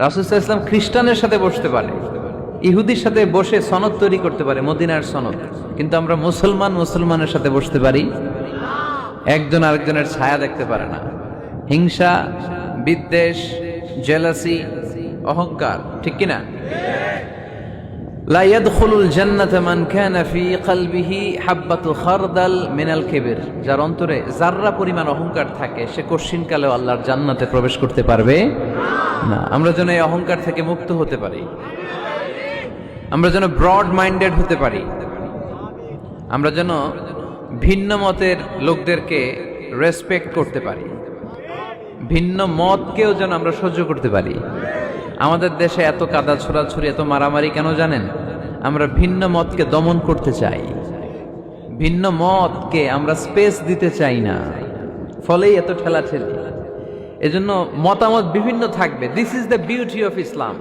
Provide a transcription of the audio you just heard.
রাসূল সাল্লাল্লাহু আলাইহি ওয়াসাল্লাম খ্রিস্টানের সাথে বসতে পারে, ইহুদির সাথে বসে সনদ তৈরি করতে পারে, মদিনার সনদ। কিন্তু আমরা মুসলমানের সাথে বসতে পারি, একজন আরেকজনের ছায়া দেখতে পারে না। হিংসা, বিদ্বেষ, জেলাসি, অহংকার, ঠিক কিনা? লা ইয়াদখুলুল জান্নাতা মান কানা ফি কলবিহি হাববাতু খারদাল মিনাল কিবর, যার অন্তরে যাররা পরিমাণ অহংকার থাকে সে কোশ্চিনকালেও আল্লাহর জান্নাতে প্রবেশ করতে পারবে না। আমরা যেন এই অহংকার থেকে মুক্ত হতে পারি, আমরা যেন ব্রড মাইন্ডেড হতে পারি, আমরা যেন ভিন্ন মতের লোকদেরকে রেসপেক্ট করতে পারি, ভিন্ন মতকেও যেন আমরা সহ্য করতে পারি। আমাদের দেশে এত কাদা ছোড়াছুরি, এত মারামারি কেন জানেন? আমরা ভিন্ন মতকে দমন করতে চাই, ভিন্ন মতকে আমরা স্পেস দিতে চাই না, ফলেই এত ঠেলাঠেলি। এজন্য মতামত বিভিন্ন থাকবে। This is the beauty of Islam.